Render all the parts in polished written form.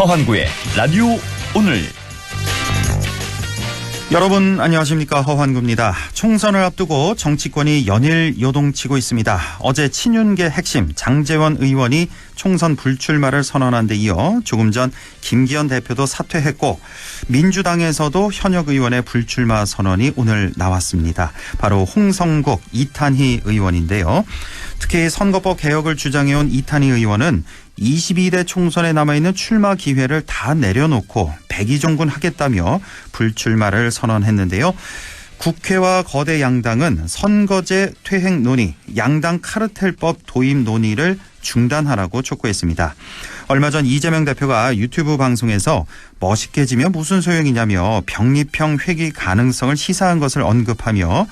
허환구의 라디오 오늘. 여러분 안녕하십니까, 허환구입니다. 총선을 앞두고 정치권이 연일 요동치고 있습니다. 어제 친윤계 핵심 장제원 의원이 총선 불출마를 선언한 데 이어 조금 전 김기현 대표도 사퇴했고 민주당에서도 현역 의원의 불출마 선언이 오늘 나왔습니다. 바로 홍성국, 이탄희 의원인데요. 특히 선거법 개혁을 주장해온 이탄희 의원은 22대 총선에 남아있는 출마 기회를 다 내려놓고 백의종군 하겠다며 불출마를 선언했는데요. 국회와 거대 양당은 선거제 퇴행 논의, 양당 카르텔법 도입 논의를 중단하라고 촉구했습니다. 얼마 전 이재명 대표가 유튜브 방송에서 멋있게 지면 무슨 소용이냐며 병립형 회귀 가능성을 시사한 것을 언급하며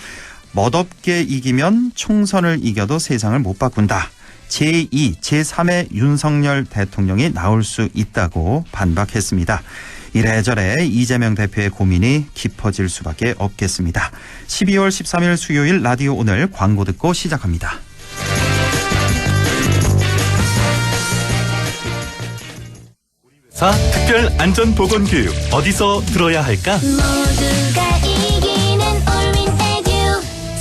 멋없게 이기면 총선을 이겨도 세상을 못 바꾼다. 제2, 제3의 윤석열 대통령이 나올 수 있다고 반박했습니다. 이래저래 이재명 대표의 고민이 깊어질 수밖에 없겠습니다. 12월 13일 수요일 라디오 오늘 광고 듣고 시작합니다. 사 특별 안전보건교육 어디서 들어야 할까? 모두가 이기는 올윈 에듀.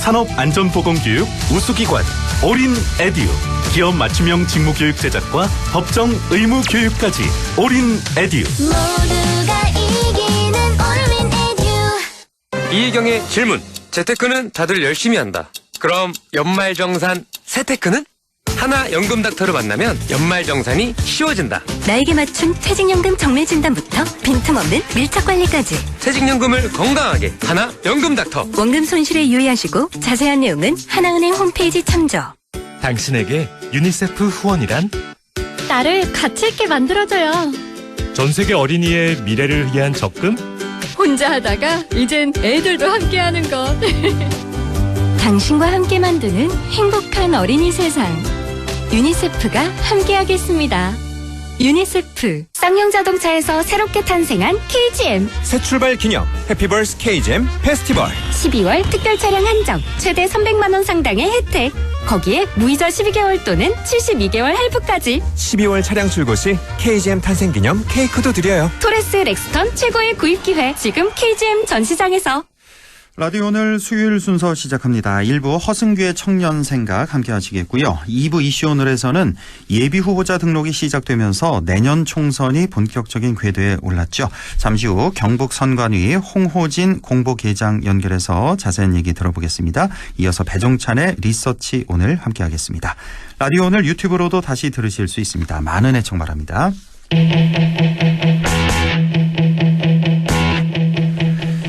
산업안전보건교육 우수기관 올인에듀. 기업 맞춤형 직무교육 제작과 법정 의무교육까지 올인에듀. 모두가 이기는 올윈 에듀. 이희경의 질문. 재테크는 다들 열심히 한다. 그럼 연말정산 세테크는? 하나연금닥터를 만나면 연말정산이 쉬워진다. 나에게 맞춘 퇴직연금 정밀진단부터 빈틈없는 밀착관리까지. 퇴직연금을 건강하게 하나연금닥터. 원금 손실에 유의하시고 자세한 내용은 하나은행 홈페이지 참조. 당신에게 유니세프 후원이란? 나를 가치 있게 만들어줘요. 전 세계 어린이의 미래를 위한 적금? 혼자 하다가 이젠 애들도 함께하는 것. 당신과 함께 만드는 행복한 어린이 세상. 유니세프가 함께하겠습니다. 유니세프. 쌍용자동차에서 새롭게 탄생한 KGM. 새 출발 기념 해피벌스 KGM 페스티벌. 12월 특별 차량 한정. 최대 300만 원 상당의 혜택. 거기에 무이자 12개월 또는 72개월 할부까지. 12월 차량 출고 시 KGM 탄생 기념 케이크도 드려요. 토레스 렉스턴 최고의 구입 기회. 지금 KGM 전시장에서. 라디오 오늘 수요일 순서 시작합니다. 1부 허승규의 청년 생각 함께 하시겠고요. 2부 이슈 오늘에서는 예비 후보자 등록이 시작되면서 내년 총선이 본격적인 궤도에 올랐죠. 잠시 후 경북 선관위 홍호진 공보계장 연결해서 자세한 얘기 들어보겠습니다. 이어서 배종찬의 리서치 오늘 함께 하겠습니다. 라디오 오늘 유튜브로도 다시 들으실 수 있습니다. 많은 애청 바랍니다.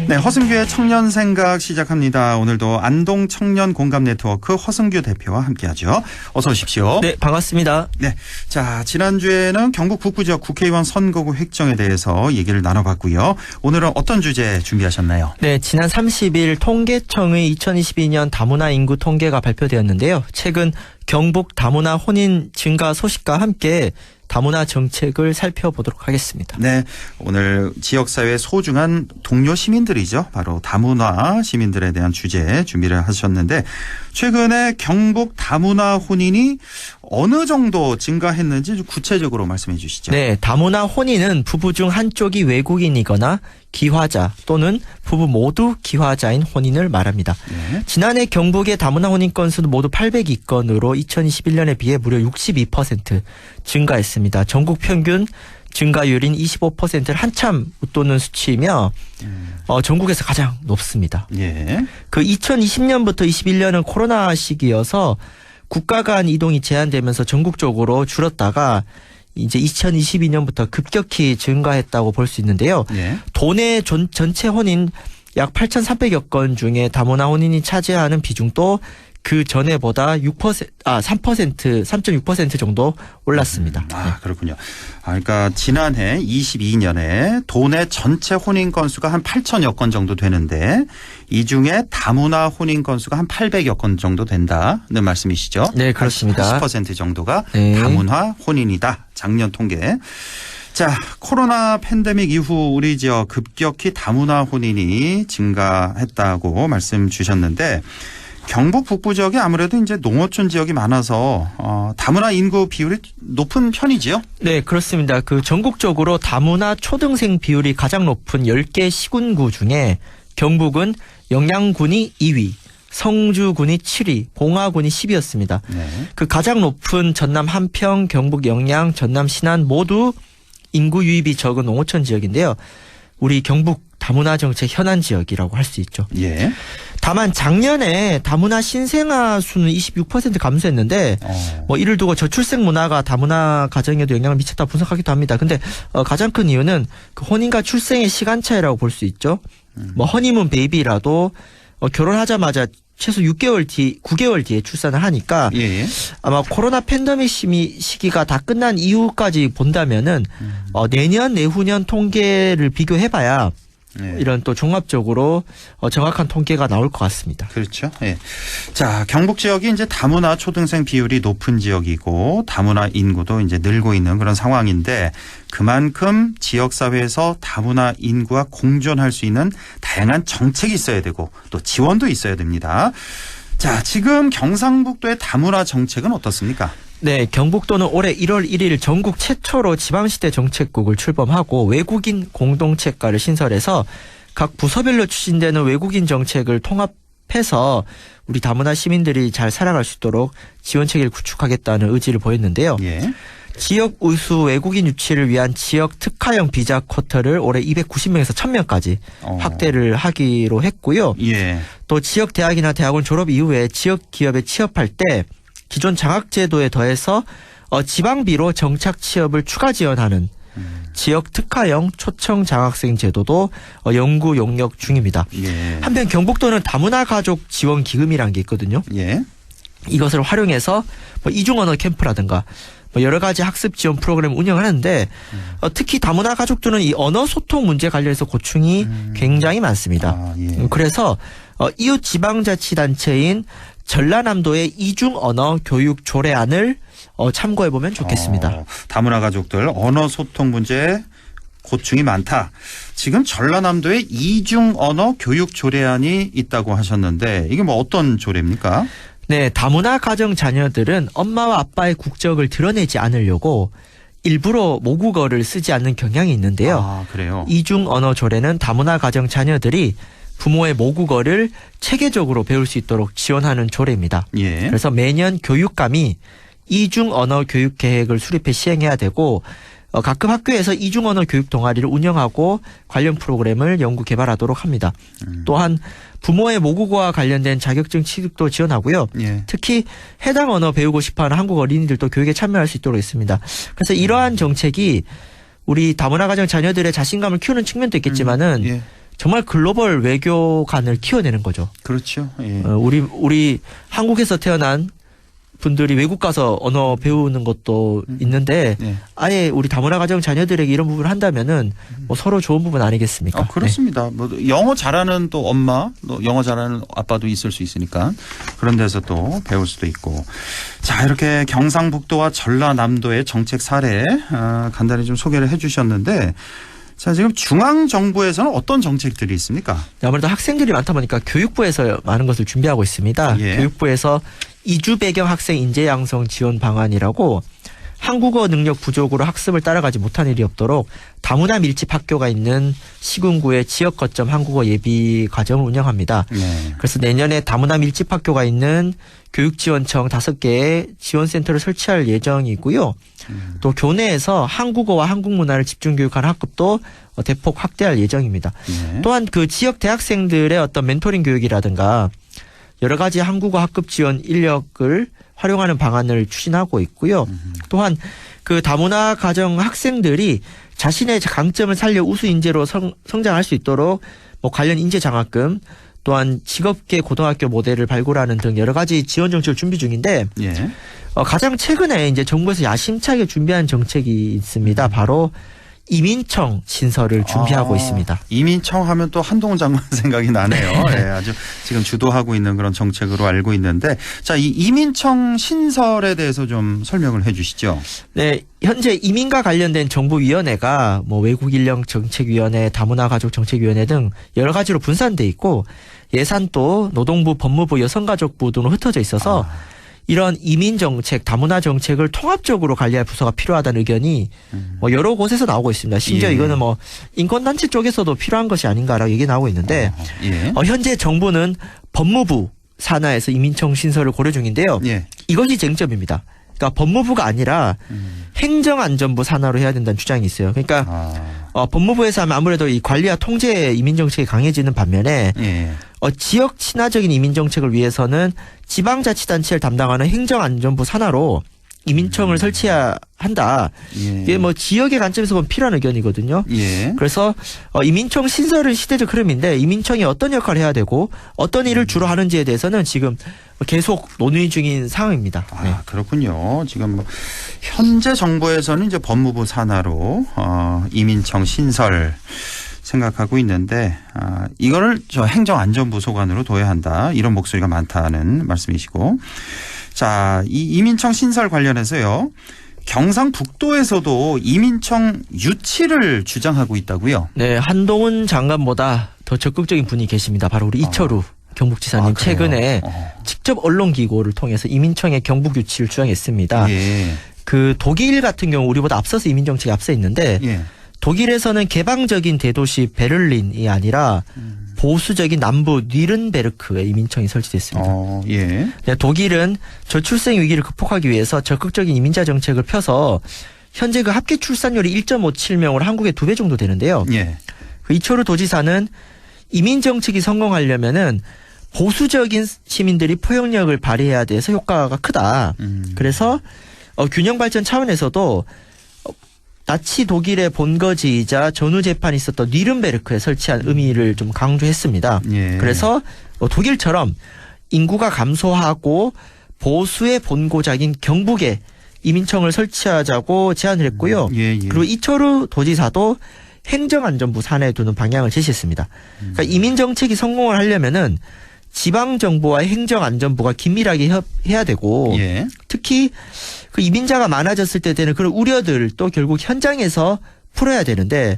네, 허승규의 청년 생각 시작합니다. 오늘도 안동 청년 공감 네트워크 허승규 대표와 함께하죠. 어서 오십시오. 네, 반갑습니다. 네, 자 지난주에는 경북 북부 지역 국회의원 선거구 획정에 대해서 얘기를 나눠봤고요. 오늘은 어떤 주제 준비하셨나요? 네, 지난 30일 통계청의 2022년 다문화 인구 통계가 발표되었는데요. 최근 경북 다문화 혼인 증가 소식과 함께 다문화 정책을 살펴보도록 하겠습니다. 네, 오늘 지역사회의 소중한 동료 시민들이죠. 바로 다문화 시민들에 대한 주제 준비를 하셨는데 최근에 경북 다문화 혼인이 어느 정도 증가했는지 좀 구체적으로 말씀해 주시죠. 네, 다문화 혼인은 부부 중 한쪽이 외국인이거나 기화자 또는 부부 모두 기화자인 혼인을 말합니다. 네. 지난해 경북의 다문화 혼인 건수는 모두 802건으로 2021년에 비해 무려 62% 증가했습니다. 전국 평균 증가율인 25%를 한참 웃도는 수치이며 전국에서 가장 높습니다. 예. 그 2020년부터 21년은 코로나 시기여서 국가 간 이동이 제한되면서 전국적으로 줄었다가 이제 2022년부터 급격히 증가했다고 볼 수 있는데요. 예. 도내 전체 혼인 약 8,300여 건 중에 다문화 혼인이 차지하는 비중도 그 전에보다 3.6% 정도 올랐습니다. 아, 그렇군요. 그러니까 지난해 22년에 도내 전체 혼인 건수가 한 8천여 건 정도 되는데 이 중에 다문화 혼인 건수가 한 800여 건 정도 된다는 말씀이시죠? 네, 그렇습니다. 80% 정도가 네. 다문화 혼인이다. 작년 통계. 자, 코로나 팬데믹 이후 우리 지역 급격히 다문화 혼인이 증가했다고 말씀 주셨는데 경북 북부 지역이 아무래도 이제 농어촌 지역이 많아서 다문화 인구 비율이 높은 편이지요? 네, 그렇습니다. 그 전국적으로 다문화 초등생 비율이 가장 높은 10개 시군구 중에 경북은 영양군이 2위, 성주군이 7위, 봉화군이 10위였습니다. 네. 그 가장 높은 전남 한평, 경북 영양, 전남 신안 모두 인구 유입이 적은 농어촌 지역인데요. 우리 경북 다문화 정책 현안 지역이라고 할 수 있죠. 예. 다만 작년에 다문화 신생아 수는 26% 감소했는데 뭐 이를 두고 저출생 문화가 다문화 가정에도 영향을 미쳤다 분석하기도 합니다. 근데 가장 큰 이유는 그 혼인과 출생의 시간 차이라고 볼 수 있죠. 뭐 허니문 베이비라도 결혼하자마자 최소 9개월 뒤에 출산을 하니까 예. 아마 코로나 팬데믹 시기가 다 끝난 이후까지 본다면은 내년 내후년 통계를 비교해봐야 네. 이런 또 종합적으로 정확한 통계가 나올 것 같습니다. 그렇죠. 예. 자, 경북 지역이 이제 다문화 초등생 비율이 높은 지역이고 다문화 인구도 이제 늘고 있는 그런 상황인데 그만큼 지역 사회에서 다문화 인구와 공존할 수 있는 다양한 정책이 있어야 되고 또 지원도 있어야 됩니다. 자, 지금 경상북도의 다문화 정책은 어떻습니까? 네, 경북도는 올해 1월 1일 전국 최초로 지방시대 정책국을 출범하고 외국인 공동체과를 신설해서 각 부서별로 추진되는 외국인 정책을 통합해서 우리 다문화 시민들이 잘 살아갈 수 있도록 지원 체계를 구축하겠다는 의지를 보였는데요. 예. 지역 우수 외국인 유치를 위한 지역 특화형 비자 쿼터를 올해 290명에서 1000명까지 확대를 하기로 했고요. 예. 또 지역 대학이나 대학원 졸업 이후에 지역 기업에 취업할 때 기존 장학제도에 더해서 지방비로 정착 취업을 추가 지원하는 지역 특화형 초청 장학생 제도도 연구 용역 중입니다. 예. 한편 경북도는 다문화 가족 지원 기금이라는 게 있거든요. 예. 이것을 활용해서 뭐 이중 언어 캠프라든가 뭐 여러 가지 학습 지원 프로그램을 운영하는데 특히 다문화 가족들은 이 언어 소통 문제 관련해서 고충이 굉장히 많습니다. 아, 예. 그래서 이웃 지방자치단체인 전라남도의 이중 언어 교육 조례안을 참고해 보면 좋겠습니다. 다문화 가족들 언어 소통 문제 고충이 많다. 지금 전라남도에 이중 언어 교육 조례안이 있다고 하셨는데 이게 뭐 어떤 조례입니까? 네, 다문화 가정 자녀들은 엄마와 아빠의 국적을 드러내지 않으려고 일부러 모국어를 쓰지 않는 경향이 있는데요. 아, 그래요? 이중 언어 조례는 다문화 가정 자녀들이 부모의 모국어를 체계적으로 배울 수 있도록 지원하는 조례입니다. 예. 그래서 매년 교육감이 이중 언어 교육 계획을 수립해 시행해야 되고 가끔 학교에서 이중 언어 교육 동아리를 운영하고 관련 프로그램을 연구 개발하도록 합니다. 또한 부모의 모국어와 관련된 자격증 취득도 지원하고요. 예. 특히 해당 언어 배우고 싶어하는 한국 어린이들도 교육에 참여할 수 있도록 있습니다. 그래서 이러한 정책이 우리 다문화 가정 자녀들의 자신감을 키우는 측면도 있겠지만은 예. 정말 글로벌 외교관을 키워내는 거죠. 그렇죠. 예. 우리 한국에서 태어난 분들이 외국 가서 언어 배우는 것도 있는데 예. 아예 우리 다문화 가정 자녀들에게 이런 부분을 한다면은 뭐 서로 좋은 부분 아니겠습니까? 그렇습니다. 뭐 영어 잘하는 또 엄마, 또 영어 잘하는 아빠도 있을 수 있으니까 그런 데서 또 배울 수도 있고. 자, 이렇게 경상북도와 전라남도의 정책 사례 간단히 좀 소개를 해주셨는데. 자, 지금 중앙정부에서는 어떤 정책들이 있습니까? 아무래도 학생들이 많다 보니까 교육부에서 많은 것을 준비하고 있습니다. 예. 교육부에서 이주 배경 학생 인재 양성 지원 방안이라고 한국어 능력 부족으로 학습을 따라가지 못한 일이 없도록 다문화 밀집 학교가 있는 시군구의 지역 거점 한국어 예비 과정을 운영합니다. 네. 그래서 내년에 다문화 밀집 학교가 있는 교육지원청 5개의 지원센터를 설치할 예정이고요. 또 교내에서 한국어와 한국 문화를 집중 교육하는 학급도 대폭 확대할 예정입니다. 네. 또한 그 지역 대학생들의 어떤 멘토링 교육이라든가 여러 가지 한국어 학급 지원 인력을 활용하는 방안을 추진하고 있고요. 또한 그 다문화 가정 학생들이 자신의 강점을 살려 우수 인재로 성장할 수 있도록 뭐 관련 인재 장학금 또한 직업계 고등학교 모델을 발굴하는 등 여러 가지 지원 정책을 준비 중인데 예. 가장 최근에 이제 정부에서 야심차게 준비한 정책이 있습니다. 바로 이민청 신설을 준비하고 있습니다. 이민청 하면 또 한동훈 장관 생각이 나네요. 네, 아주 지금 주도하고 있는 그런 정책으로 알고 있는데, 자, 이 이민청 신설에 대해서 좀 설명을 해 주시죠. 네, 현재 이민과 관련된 정부위원회가 뭐 외국인력정책위원회, 다문화가족정책위원회 등 여러 가지로 분산돼 있고 예산도 노동부, 법무부, 여성가족부 등으로 흩어져 있어서 이런 이민정책, 다문화정책을 통합적으로 관리할 부서가 필요하다는 의견이 뭐 여러 곳에서 나오고 있습니다. 심지어 예. 이거는 뭐 인권단체 쪽에서도 필요한 것이 아닌가라고 얘기 나오고 있는데 예. 현재 정부는 법무부 산하에서 이민청 신설을 고려 중인데요. 예. 이것이 쟁점입니다. 그러니까 법무부가 아니라 행정안전부 산하로 해야 된다는 주장이 있어요. 그러니까 법무부에서 하면 아무래도 이 관리와 통제 이민정책이 강해지는 반면에 예. 지역 친화적인 이민정책을 위해서는 지방자치단체를 담당하는 행정안전부 산하로 이민청을 설치해야 한다. 예. 이게 뭐 지역의 관점에서 보면 필요한 의견이거든요. 예. 그래서 이민청 신설은 시대적 흐름인데 이민청이 어떤 역할을 해야 되고 어떤 일을 주로 하는지에 대해서는 지금 계속 논의 중인 상황입니다. 네. 그렇군요. 지금 뭐 현재 정부에서는 이제 법무부 산하로 이민청 신설 생각하고 있는데 이거를 저 행정안전부 소관으로 둬야 한다. 이런 목소리가 많다는 말씀이시고, 자, 이 이민청 신설 관련해서요. 경상북도에서도 이민청 유치를 주장하고 있다고요. 네, 한동훈 장관보다 더 적극적인 분이 계십니다. 바로 우리 이철우 경북지사님 그래요? 최근에 직접 언론기고를 통해서 이민청의 경북 유치를 주장했습니다. 예. 그 독일 같은 경우 우리보다 앞서서 이민정책이 앞서 있는데 예. 독일에서는 개방적인 대도시 베를린이 아니라 보수적인 남부 뉘른베르크에 이민청이 설치됐습니다. 예. 네, 독일은 저출생 위기를 극복하기 위해서 적극적인 이민자 정책을 펴서 현재 그 합계 출산율이 1.57명으로 한국의 2배 정도 되는데요. 예. 그 이철우 도지사는 이민 정책이 성공하려면은 보수적인 시민들이 포용력을 발휘해야 돼서 효과가 크다. 그래서 균형 발전 차원에서도 나치 독일의 본거지이자 전후 재판이 있었던 뉘른베르크에 설치한 의미를 좀 강조했습니다. 예. 그래서 독일처럼 인구가 감소하고 보수의 본고장인 경북에 이민청을 설치하자고 제안을 했고요. 예, 예. 그리고 이철우 도지사도 행정안전부 산하에 두는 방향을 제시했습니다. 그러니까 이민정책이 성공을 하려면은 지방정부와 행정안전부가 긴밀하게 해야 되고 예. 특히 그 이민자가 많아졌을 때 되는 그런 우려들도 결국 현장에서 풀어야 되는데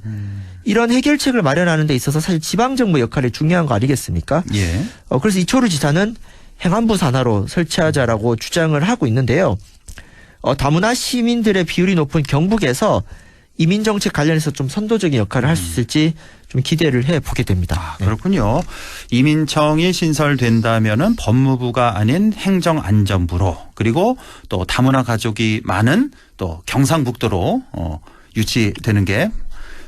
이런 해결책을 마련하는 데 있어서 사실 지방정부 역할이 중요한 거 아니겠습니까? 예. 그래서 이철우 지사는 행안부 산하로 설치하자라고 주장을 하고 있는데요. 다문화 시민들의 비율이 높은 경북에서 이민정책 관련해서 좀 선도적인 역할을 할 수 있을지 좀 기대를 해보게 됩니다. 그렇군요. 이민청이 신설된다면은 법무부가 아닌 행정안전부로, 그리고 또 다문화 가족이 많은 또 경상북도로 유치되는 게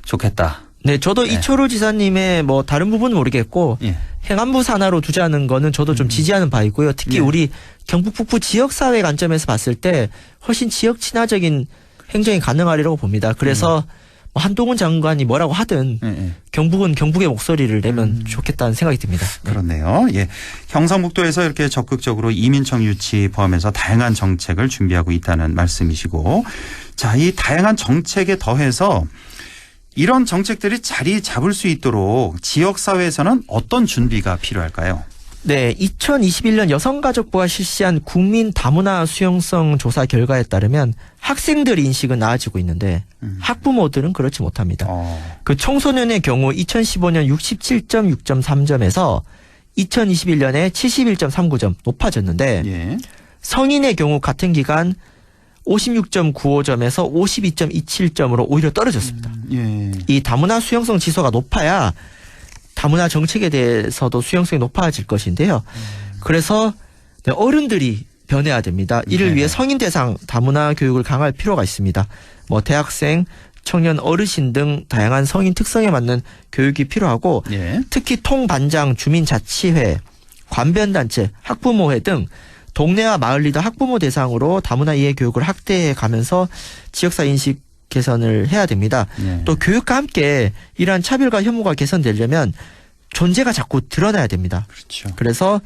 좋겠다. 네, 저도 네. 이철우 지사님의 뭐 다른 부분은 모르겠고 예. 행안부 산하로 두자는 거는 저도 좀 지지하는 바이고요. 특히 예. 우리 경북 북부 지역사회 관점에서 봤을 때 훨씬 지역 친화적인 행정이 가능하리라고 봅니다. 그래서 뭐 한동훈 장관이 뭐라고 하든 예. 경북은 경북의 목소리를 내면 좋겠다는 생각이 듭니다. 네. 그렇네요. 예. 경상북도에서 이렇게 적극적으로 이민청 유치 포함해서 다양한 정책을 준비하고 있다는 말씀이시고, 자, 이 다양한 정책에 더해서 이런 정책들이 자리 잡을 수 있도록 지역사회에서는 어떤 준비가 필요할까요? 네, 2021년 여성가족부가 실시한 국민 다문화 수용성 조사 결과에 따르면 학생들 인식은 나아지고 있는데 학부모들은 그렇지 못합니다. 그 청소년의 경우 2015년 67.6.3점에서 2021년에 71.39점 높아졌는데 예. 성인의 경우 같은 기간 56.95점에서 52.27점으로 오히려 떨어졌습니다. 예. 이 다문화 수용성 지수가 높아야 다문화 정책에 대해서도 수용성이 높아질 것인데요. 그래서 어른들이 변해야 됩니다. 이를 위해 성인 대상 다문화 교육을 강화할 필요가 있습니다. 뭐 대학생, 청년, 어르신 등 다양한 성인 특성에 맞는 교육이 필요하고 예. 특히 통반장, 주민자치회, 관변단체, 학부모회 등 동네와 마을 리더 학부모 대상으로 다문화 이해 교육을 확대해 가면서 지역사 인식 개선을 해야 됩니다. 네. 또 교육과 함께 이러한 차별과 혐오가 개선되려면 존재가 자꾸 드러나야 됩니다. 그렇죠. 그래서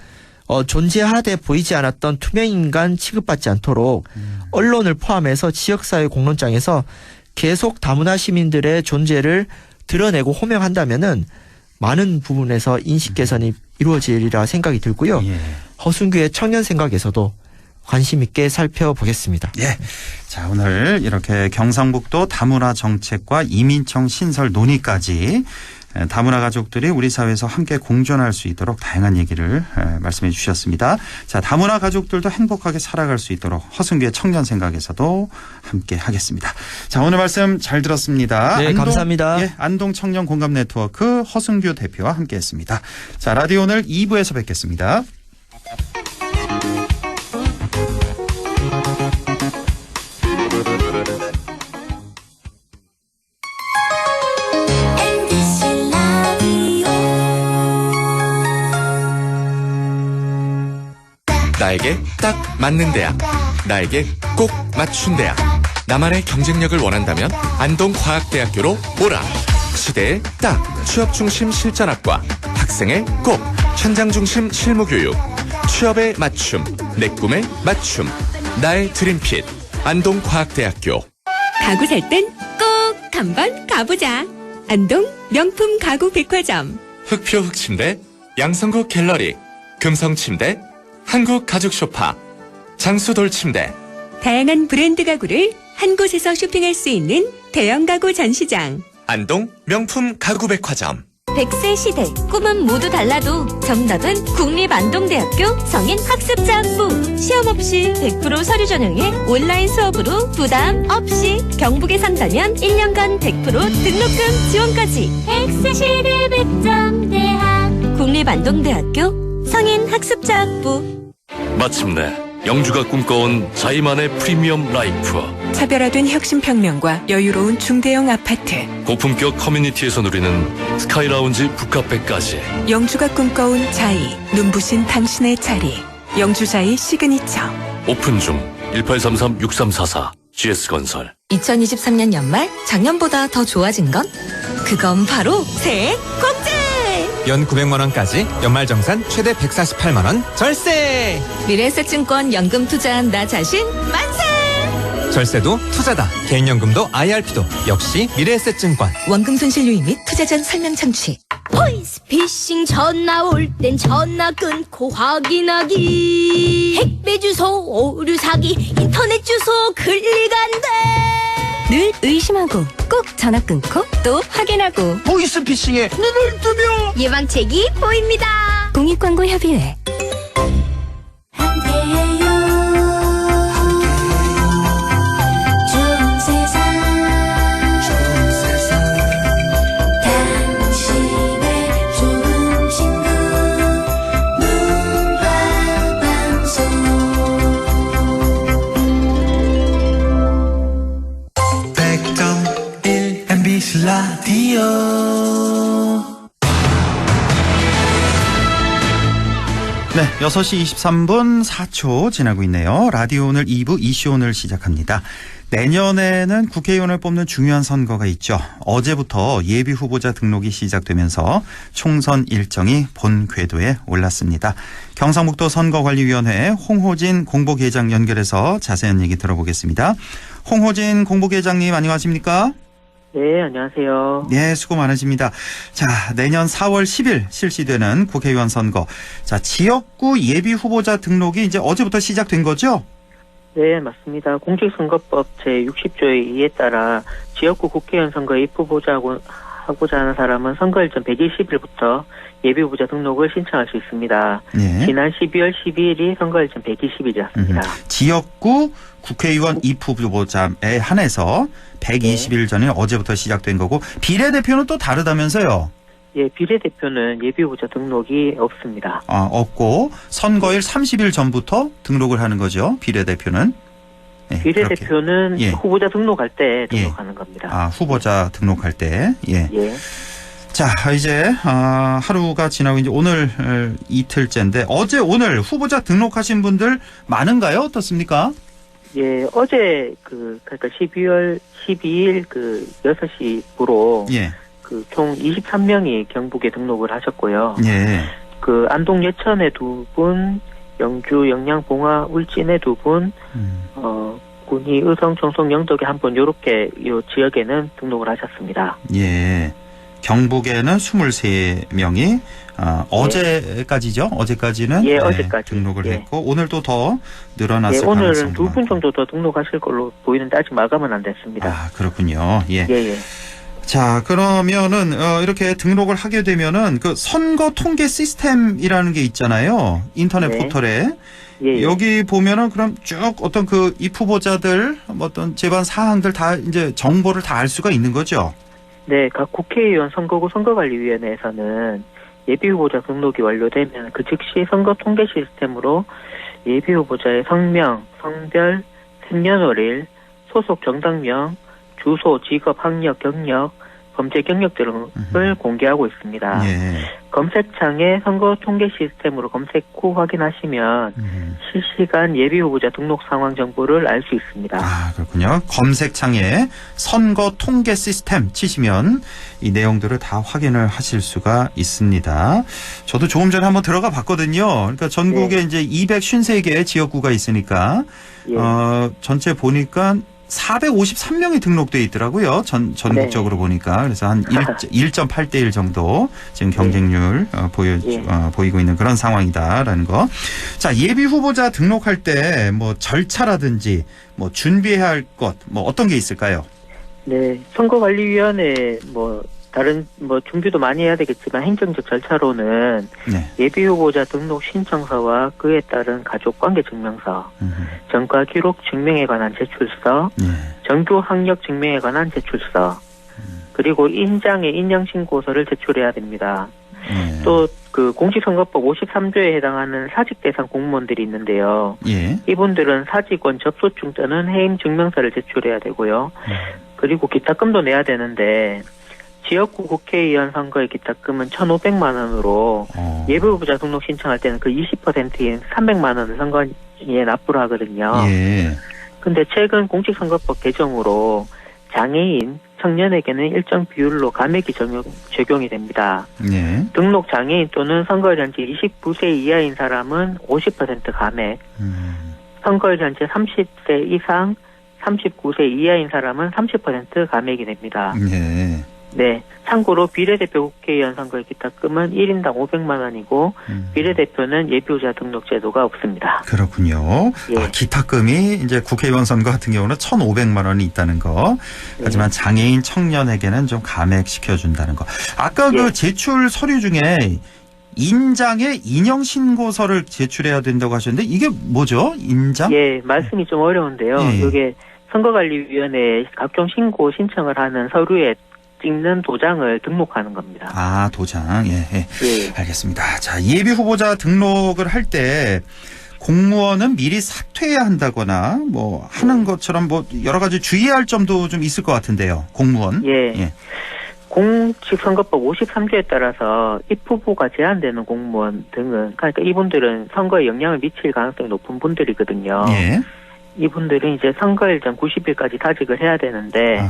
존재하되 보이지 않았던 투명인간 취급받지 않도록 언론을 포함해서 지역사회 공론장에서 계속 다문화 시민들의 존재를 드러내고 호명한다면은 많은 부분에서 인식 개선이 이루어지리라 생각이 들고요. 예. 허순규의 청년 생각에서도 관심 있게 살펴보겠습니다. 예. 자, 오늘 이렇게 경상북도 다문화 정책과 이민청 신설 논의까지 다문화 가족들이 우리 사회에서 함께 공존할 수 있도록 다양한 얘기를 말씀해 주셨습니다. 자, 다문화 가족들도 행복하게 살아갈 수 있도록 허순규의 청년 생각에서도 함께 하겠습니다. 자, 오늘 말씀 잘 들었습니다. 네, 감사합니다. 예, 안동 청년 공감 네트워크 허순규 대표와 함께 했습니다. 자, 라디오 오늘 2부에서 뵙겠습니다. MBC 라디오 나에게 딱 맞는 대학, 나에게 꼭 맞춘 대학. 나만의 경쟁력을 원한다면 안동과학대학교로 오라. 시대에 딱 취업 중심 실전학과, 학생의 꼭 현장 중심 실무교육, 취업에 맞춤, 내 꿈에 맞춤, 나의 드림핏 안동과학대학교. 가구 살 땐 꼭 한번 가보자. 안동 명품 가구 백화점. 흑표 흑침대, 양성국 갤러리, 금성침대, 한국가죽소파, 장수돌침대. 다양한 브랜드 가구를 한 곳에서 쇼핑할 수 있는 대형 가구 전시장. 안동 명품 가구백화점. 100세 시대 꿈은 모두 달라도 정답은 국립안동대학교 성인학습자학부. 시험 없이 100% 서류 전형에 온라인 수업으로 부담 없이 경북에 산다면 1년간 100% 등록금 지원까지. 100세 시대 백점대학 국립안동대학교 성인학습자학부. 마침내 영주가 꿈꿔온 자이만의 프리미엄 라이프. 차별화된 혁신평면과 여유로운 중대형 아파트. 고품격 커뮤니티에서 누리는 스카이라운지 북카페까지. 영주가 꿈꿔온 자이, 눈부신 당신의 자리. 영주자이 시그니처. 오픈 중 1833-6344 GS건설. 2023년 연말 작년보다 더 좋아진 건? 그건 바로 새 공제! 연 900만원까지 연말정산 최대 148만원 절세! 미래에셋증권 연금 투자한 나 자신 만세! 절세도 투자다. 개인연금도 IRP도 역시 미래에셋증권. 원금 손실 유의 및 투자 전 설명 청취. 보이스피싱 전화 올 땐 전화 끊고 확인하기. 택배 주소 오류 사기 인터넷 주소 클릭 안 돼. 늘 의심하고 꼭 전화 끊고 또 확인하고. 보이스피싱에 눈을 뜨며 예방책이 보입니다. 공익광고협의회. 함께해요. 좋은 세상. 당신의 좋은 친구 문화방송. MBC 라디오. 네, 6시 23분 4초 지나고 있네요. 라디오 오늘 2부 이슈 오늘 시작합니다. 내년에는 국회의원을 뽑는 중요한 선거가 있죠. 어제부터 예비 후보자 등록이 시작되면서 총선 일정이 본 궤도에 올랐습니다. 경상북도 선거관리위원회 홍호진 공보계장 연결해서 자세한 얘기 들어보겠습니다. 홍호진 공보계장님 안녕하십니까? 네, 안녕하세요. 네, 수고 많으십니다. 자, 내년 4월 10일 실시되는 국회의원 선거. 자, 지역구 예비 후보자 등록이 이제 어제부터 시작된 거죠? 네, 맞습니다. 공직선거법 제60조의 2에 따라 지역구 국회의원 선거에 입후보자 하고자 하는 사람은 선거일 전 120일부터 예비후보자 등록을 신청할 수 있습니다. 네. 지난 12월 12일이 선거일 전 120일이었습니다. 지역구 국회의원 입후보자에 한해서 120일 전에 어제부터 시작된 거고 비례대표는 또 다르다면서요? 예, 비례대표는 예비후보자 등록이 없습니다. 아, 없고 선거일 30일 전부터 등록을 하는 거죠. 비례대표는. 네, 비례대표는 예. 후보자 등록할 때 등록하는 겁니다. 아, 후보자 등록할 때. 예. 예. 자, 이제 하루가 지나고 이제 오늘 이틀째인데 어제 오늘 후보자 등록하신 분들 많은가요? 어떻습니까? 예, 어제 그러니까 12월 12일 6시부로 예. 총 23명이 경북에 등록을 하셨고요. 예. 안동 예천에 2분, 영주 영양 봉화 울진에 2분, 분이 의성, 청송, 영덕에 한 분 요렇게 요 지역에는 등록을 하셨습니다. 예. 경북에는 23명이 어제까지죠? 어제까지는 예, 어제까지. 등록을 예. 했고 오늘도 더 늘어났을 예, 오늘은 가능성도 2분 많고. 정도 더 등록하실 걸로 보이는데 아직 마감은 안 됐습니다. 아, 그렇군요. 예. 예. 자, 그러면은 이렇게 등록을 하게 되면은 그 선거 통계 시스템이라는 게 있잖아요. 인터넷 네. 포털에. 예. 여기 보면은 그럼 쭉 어떤 그 입후보자들 뭐 어떤 제반 사항들 다 이제 정보를 다 알 수가 있는 거죠. 네, 각 국회의원 선거구 선거관리위원회에서는 예비후보자 등록이 완료되면 그 즉시 선거 통계 시스템으로 예비후보자의 성명, 성별, 생년월일, 소속 정당명, 주소, 직업, 학력, 경력, 범죄 경력 등을 공개하고 있습니다. 예. 검색창에 선거 통계 시스템으로 검색 후 확인하시면 실시간 예비후보자 등록 상황 정보를 알 수 있습니다. 아, 그렇군요. 검색창에 선거 통계 시스템 치시면 이 내용들을 다 확인을 하실 수가 있습니다. 저도 조금 전에 한번 들어가 봤거든요. 그러니까 전국에 이제 253개의 지역구가 있으니까 전체 보니까 453명이 등록돼 있더라고요. 전국적으로 보니까. 그래서 한 1.8대 1 정도 지금 경쟁률 보이고 있는 그런 상황이다라는 거. 자, 예비 후보자 등록할 때 뭐 절차라든지 뭐 준비해야 할 것 뭐 어떤 게 있을까요? 네, 선거관리위원회 다른 준비도 많이 해야 되겠지만 행정적 절차로는 예비후보자 등록 신청서와 그에 따른 가족관계증명서, 전과 기록 증명에 관한 제출서, 정규 학력 증명에 관한 제출서, 그리고 인장의 인정신고서를 제출해야 됩니다. 또 그 공직선거법 53조에 해당하는 사직 대상 공무원들이 있는데요. 이분들은 사직원 접수증 또는 해임 증명서를 제출해야 되고요. 그리고 기타금도 내야 되는데 지역구 국회의원 선거의 기타금은 1,500만 원으로 예비후보자 등록 신청할 때는 그 20%인 300만 원을 선거에 납부를 하거든요. 근데 최근 공직선거법 개정으로 장애인, 청년에게는 일정 비율로 감액이 적용이 됩니다. 등록 장애인 또는 선거일 현재 29세 이하인 사람은 50% 감액, 선거일 현재 30세 이상 39세 이하인 사람은 30% 감액이 됩니다. 네. 참고로 비례대표 국회의원 선거의 기타금은 1인당 500만 원이고 비례대표는 예비후보자 등록 제도가 없습니다. 그렇군요. 기타금이 이제 국회의원 선거 같은 경우는 1,500만 원이 있다는 거. 하지만 장애인 청년에게는 좀 감액시켜준다는 거. 아까 그 제출 서류 중에 인장의 인형신고서를 제출해야 된다고 하셨는데 이게 뭐죠? 인장? 예, 말씀이 좀 어려운데요. 이게 선거관리위원회에 각종 신고 신청을 하는 서류에 찍는 도장을 등록하는 겁니다. 아, 도장. 예. 알겠습니다. 자, 예비 후보자 등록을 할 때 공무원은 미리 사퇴해야 한다거나 뭐 하는 것처럼 뭐 여러 가지 주의해야 할 점도 좀 있을 것 같은데요. 공무원. 공직선거법 53조에 따라서 입후보가 제한되는 공무원 등은 그러니까 이분들은 선거에 영향을 미칠 가능성이 높은 분들이거든요. 이분들은 이제 선거일 전 90일까지 사직을 해야 되는데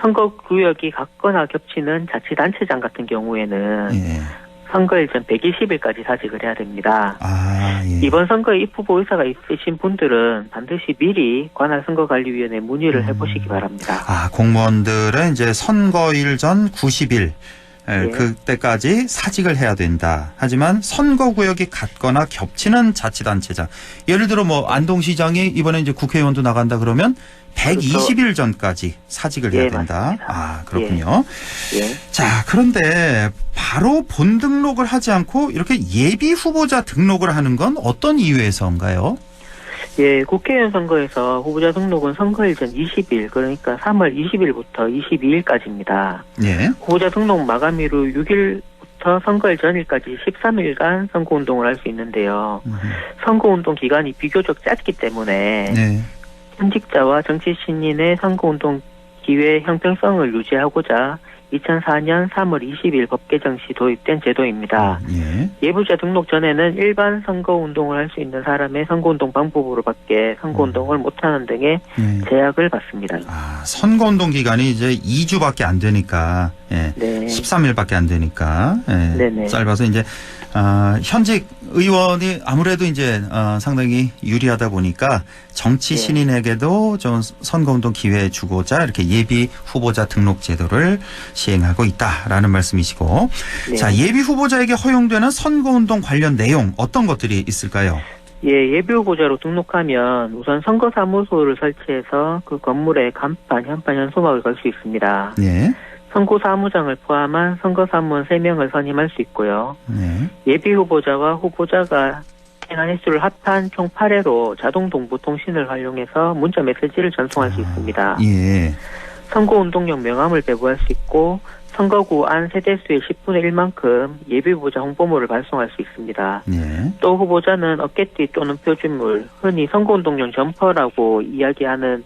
선거구역이 같거나 겹치는 자치단체장 같은 경우에는 선거일 전 120일까지 사직을 해야 됩니다. 이번 선거에 입후보 의사가 있으신 분들은 반드시 미리 관할 선거관리위원회에 문의를 해보시기 바랍니다. 공무원들은 이제 선거일 전 90일 그때까지 사직을 해야 된다. 하지만 선거구역이 같거나 겹치는 자치단체장, 예를 들어 뭐 안동시장이 이번에 이제 국회의원도 나간다 그러면 120일 전까지 사직을 해야 된다. 맞습니다. 그렇군요. 자, 그런데 바로 본등록을 하지 않고 이렇게 예비 후보자 등록을 하는 건 어떤 이유에서인가요? 국회의원 선거에서 후보자 등록은 선거일 전 20일, 그러니까 3월 20일부터 22일까지입니다. 후보자 등록 마감일로 6일부터 선거일 전일까지 13일간 선거운동을 할 수 있는데요. 선거운동 기간이 비교적 짧기 때문에 현직자와 정치 신인의 선거운동 기회 형평성을 유지하고자 2004년 3월 20일 법 개정 시 도입된 제도입니다. 예. 예비후보자 등록 전에는 일반 선거운동을 할 수 있는 사람의 선거운동 방법으로밖에 선거운동을 못하는 등의 제약을 받습니다. 선거운동 기간이 이제 2주밖에 안 되니까, 예. 네. 13일밖에 안 되니까, 예. 네네. 짧아서 이제, 현직 의원이 아무래도 이제, 상당히 유리하다 보니까 정치 신인에게도 좀 선거운동 기회 주고자 이렇게 예비 후보자 등록 제도를 시행하고 있다라는 말씀이시고. 네. 자, 예비 후보자에게 허용되는 선거운동 관련 내용 어떤 것들이 있을까요? 예, 예비후보자로 등록하면 우선 선거사무소를 설치해서 그 건물에 간판, 현판, 현수막을 걸 수 있습니다. 예. 선거사무장을 포함한 선거사무원 3명을 선임할 수 있고요. 네. 예비후보자와 후보자가 행한 횟수를 합한 총 8회로 자동 동부 통신을 활용해서 문자 메시지를 전송할 수 있습니다. 예. 선거운동용 명함을 배부할 수 있고 선거구 안 세대수의 10분의 1만큼 예비후보자 홍보물을 발송할 수 있습니다. 예. 또 후보자는 어깨띠 또는 표준물, 흔히 선거운동용 점퍼라고 이야기하는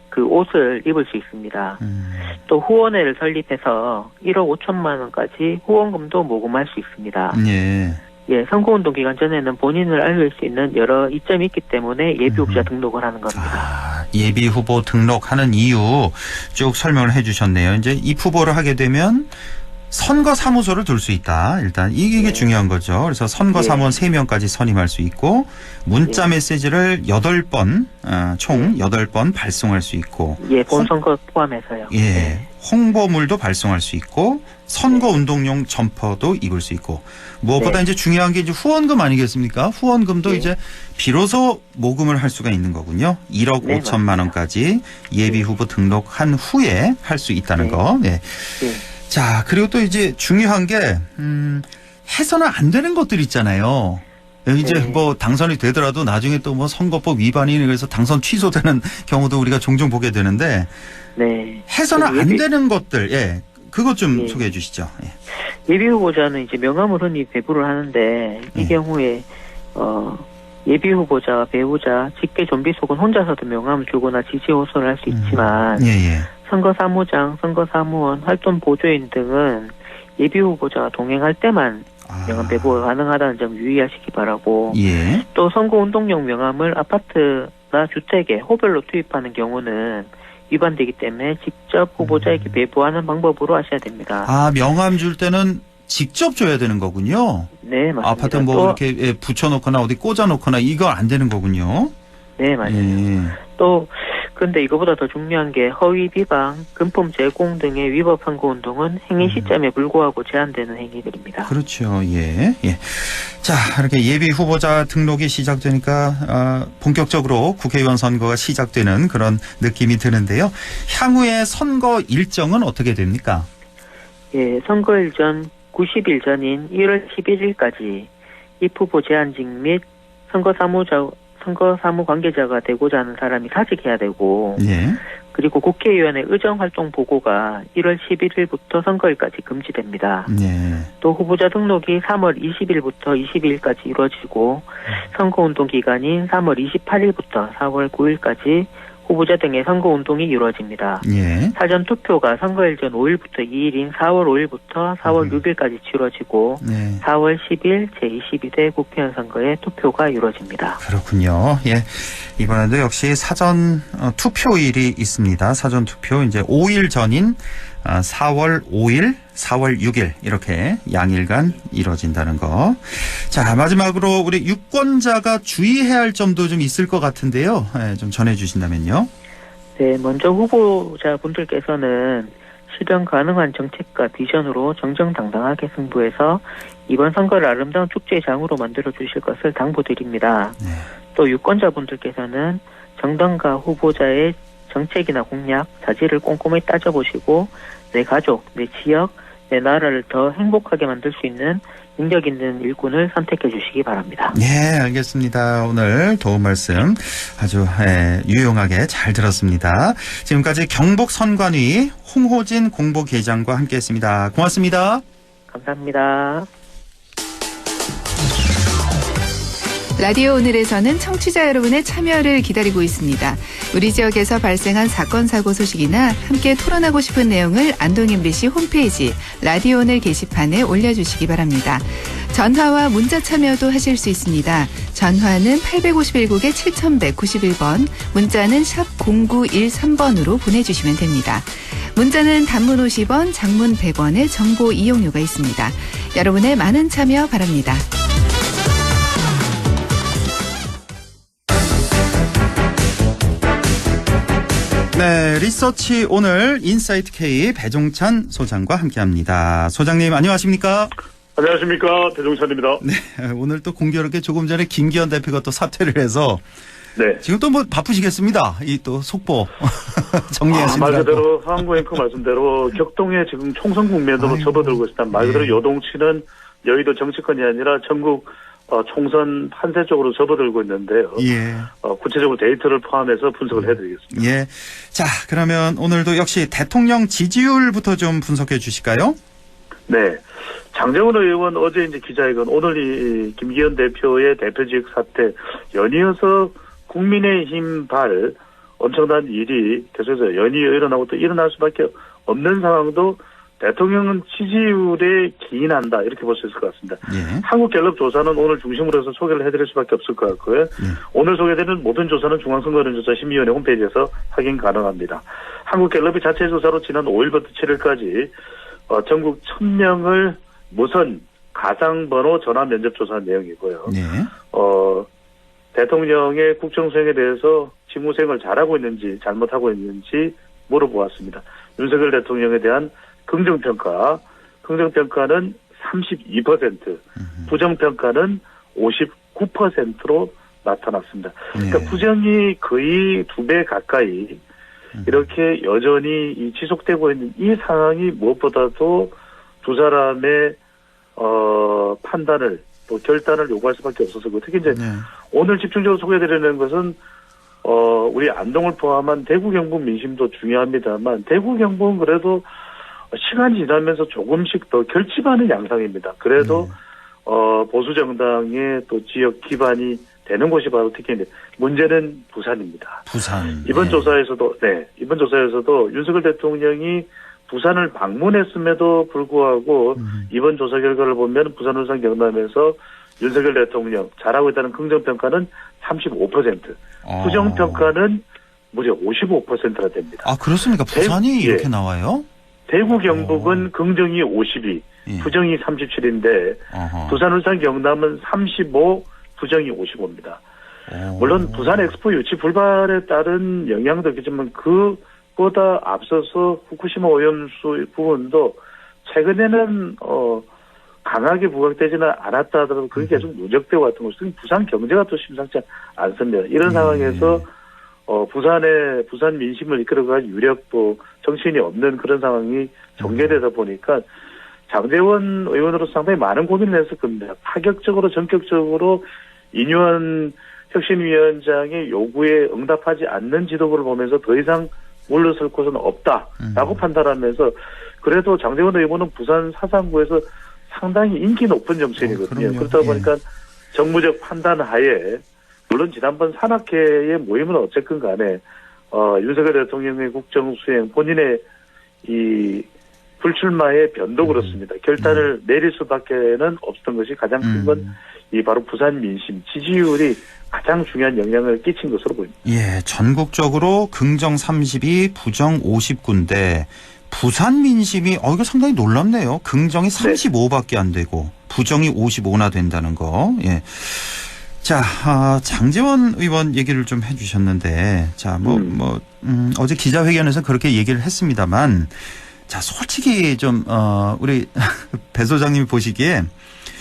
그 옷을 입을 수 있습니다. 또 후원회를 설립해서 1억 5천만 원까지 후원금도 모금할 수 있습니다. 예. 예, 선거운동 기간 전에는 본인을 알릴 수 있는 여러 이점이 있기 때문에 예비후보자 등록을 하는 겁니다. 예비 후보 등록하는 이유 쭉 설명을 해 주셨네요. 이제 입 후보를 하게 되면 선거 사무소를 둘 수 있다. 일단 이게 중요한 거죠. 그래서 선거 사무원 3명까지 선임할 수 있고 문자 메시지를 8번 총 8번 발송할 수 있고 예, 본선거 포함해서요. 예. 홍보물도 발송할 수 있고 선거 운동용 점퍼도 입을 수 있고 무엇보다 이제 중요한 게 이제 후원금 아니겠습니까? 후원금도 이제 비로소 모금을 할 수가 있는 거군요. 1억 5천만 원까지 예비 후보 등록한 후에 할 수 있다는 거. 네. 자, 그리고 또 이제 중요한 게 해서는 안 되는 것들 있잖아요. 이제 뭐 당선이 되더라도 나중에 또 뭐 선거법 위반이 그래서 당선 취소되는 경우도 우리가 종종 보게 되는데 해서는 안 되는 것들, 예, 그것 좀 소개해 주시죠. 예. 예비 후보자는 이제 명함을 흔히 배부를 하는데 이 경우에 예비 후보자와 배우자, 직계 좀비 속은 혼자서도 명함을 주거나 지지 호소를 할 수 있지만 선거사무장, 선거사무원, 활동 보조인 등은 예비 후보자와 동행할 때만 명함 배부가 가능하다는 점 유의하시기 바라고 또 선거운동용 명함을 아파트나 주택에 호별로 투입하는 경우는 위반되기 때문에 직접 후보자에게 배부하는 방법으로 하셔야 됩니다. 명함 줄 때는 직접 줘야 되는 거군요. 네, 맞습니다. 아파트 뭐 이렇게 붙여놓거나 어디 꽂아놓거나 이거 안 되는 거군요. 네, 맞아요. 또 근데 이거보다 더 중요한 게 허위 비방, 금품 제공 등의 위법 선거운동은 행위 시점에 불구하고 제한되는 행위들입니다. 그렇죠. 예. 예. 자, 이렇게 예비 후보자 등록이 시작되니까 본격적으로 국회의원 선거가 시작되는 그런 느낌이 드는데요. 향후의 선거 일정은 어떻게 됩니까? 예, 선거일 전 90일 전인 1월 11일까지 입후보 제한직 및 선거사무 관계자가 되고자 하는 사람이 사직해야 되고 그리고 국회의원의 의정활동 보고가 1월 11일부터 선거일까지 금지됩니다. 또 후보자 등록이 3월 20일부터 22일까지 이루어지고 선거운동 기간인 3월 28일부터 4월 9일까지 후보자 등의 선거운동이 이루어집니다. 사전투표가 선거일 전 5일부터 2일인 4월 5일부터 4월 6일까지 치러지고 4월 10일 제22대 국회의원 선거에 투표가 이루어집니다. 그렇군요. 예. 이번에도 역시 사전 투표일이 있습니다. 사전 투표 이제 5일 전인 4월 5일, 4월 6일 이렇게 양일간 이루어진다는 거. 자, 마지막으로 우리 유권자가 주의해야 할 점도 좀 있을 것 같은데요. 네, 좀 전해주신다면요. 네, 먼저 후보자분들께서는 실현 가능한 정책과 비전으로 정정당당하게 승부해서 이번 선거를 아름다운 축제의 장으로 만들어 주실 것을 당부드립니다. 또 유권자분들께서는 정당과 후보자의 정책이나 공약, 자질을 꼼꼼히 따져보시고 내 가족, 내 지역, 내 나라를 더 행복하게 만들 수 있는 능력 있는 일꾼을 선택해 주시기 바랍니다. 네, 알겠습니다. 오늘 도움 말씀 아주 유용하게 잘 들었습니다. 지금까지 경북선관위 홍호진 공보계장과 함께했습니다. 고맙습니다. 감사합니다. 라디오 오늘에서는 청취자 여러분의 참여를 기다리고 있습니다. 우리 지역에서 발생한 사건 사고 소식이나 함께 토론하고 싶은 내용을 안동 MBC 홈페이지 라디오 오늘 게시판에 올려주시기 바랍니다. 전화와 문자 참여도 하실 수 있습니다. 전화는 851국에 7191번, 문자는 샵 0913번으로 보내주시면 됩니다. 문자는 단문 50원, 장문 100원의 정보 이용료가 있습니다. 여러분의 많은 참여 바랍니다. 네, 리서치 오늘 인사이트 K 배종찬 소장과 함께합니다. 소장님 안녕하십니까? 안녕하십니까, 배종찬입니다. 네, 오늘 또 공교롭게 조금 전에 김기현 대표가 또 사퇴를 해서 네. 지금 또 뭐 바쁘시겠습니다. 이 또 속보 정리하시느라고. 말 그대로 한국 앵커 말씀대로 격동에 지금 총선 국면으로 접어들고 있다. 말 그대로 요동치는 여의도 정치권이 아니라 전국 총선 판세 쪽으로 접어들고 있는데요. 예. 구체적으로 데이터를 포함해서 분석을 해드리겠습니다. 예. 자, 그러면 오늘도 역시 대통령 지지율부터 좀 분석해 주실까요? 네. 장제원 의원 어제 이제 기자회견, 오늘 이 김기현 대표의 대표직 사퇴 연이어서 국민의힘 발 엄청난 일이 계속해서 연이어 일어나고 또 일어날 수밖에 없는 상황도 대통령은 지지율에 기인한다 이렇게 볼 수 있을 것 같습니다. 예. 한국갤럽 조사는 오늘 중심으로 해서 소개를 해드릴 수밖에 없을 것 같고요. 오늘 소개되는 모든 조사는 중앙선거여론조사심의위원회 홈페이지에서 확인 가능합니다. 한국갤럽이 자체 조사로 지난 5일부터 7일까지 전국 1000명을 무선 가상번호 전화 면접 조사한 내용이고요. 네. 대통령의 국정 수행에 대해서 직무 수행을 잘하고 있는지 잘못하고 있는지 물어보았습니다. 윤석열 대통령에 대한 긍정평가는 32%, 부정평가는 59%로 나타났습니다. 그러니까 부정이 거의 2배 가까이 이렇게 여전히 지속되고 있는 이 상황이 무엇보다도 두 사람의 판단을 또 결단을 요구할 수밖에 없었고 특히 이제 오늘 집중적으로 소개해드리는 것은 우리 안동을 포함한 대구 경북 민심도 중요합니다만 대구 경북은 그래도 시간이 지나면서 조금씩 더 결집하는 양상입니다. 그래도 보수 정당의 또 지역 기반이 되는 곳이 바로 특히 이제 문제는 부산입니다. 부산. 이번 조사에서도 윤석열 대통령이 부산을 방문했음에도 불구하고 이번 조사 결과를 보면 부산, 울산, 경남에서 윤석열 대통령 잘하고 있다는 긍정평가는 35%, 부정평가는 무려 55%가 됩니다. 아, 그렇습니까? 부산이 이렇게 나와요? 대구, 경북은 긍정이 52, 부정이 37인데 부산, 울산, 경남은 35, 부정이 55입니다. 물론 부산 엑스포 유치 불발에 따른 영향도 있겠지만 그보다 앞서서 후쿠시마 오염수 부분도 최근에는 강하게 부각되지는 않았다 하더라도 그게 계속 누적되고 왔던 것은 부산 경제가 또 심상치 않습니다. 이런 상황에서 부산 민심을 이끌어갈 유력도 정치인이 없는 그런 상황이 전개되다 보니까 장제원 의원으로서 상당히 많은 고민을 했을 겁니다. 파격적으로 전격적으로 인유한 혁신위원장의 요구에 응답하지 않는 지도부를 보면서 더 이상 물러설 곳은 없다라고 판단하면서 그래도 장제원 의원은 부산 사상구에서 상당히 인기 높은 정치인이거든요. 그렇다 보니까 정무적 판단 하에 물론 지난번 산악회의 모임은 어쨌든 간에 윤석열 대통령의 국정수행 본인의 이 불출마의 변도 그렇습니다. 결단을 내릴 수밖에는 없었던 것이 가장 큰 건 이 바로 부산 민심 지지율이 가장 중요한 영향을 끼친 것으로 보입니다. 예, 전국적으로 긍정 32, 부정 59인데 부산 민심이 이거 상당히 놀랍네요. 긍정이 35밖에 안 되고 부정이 55나 된다는 거. 예. 자, 장제원 의원 얘기를 좀 해주셨는데, 자, 어제 기자회견에서 그렇게 얘기를 했습니다만, 자, 솔직히 좀, 우리 배 소장님이 보시기에,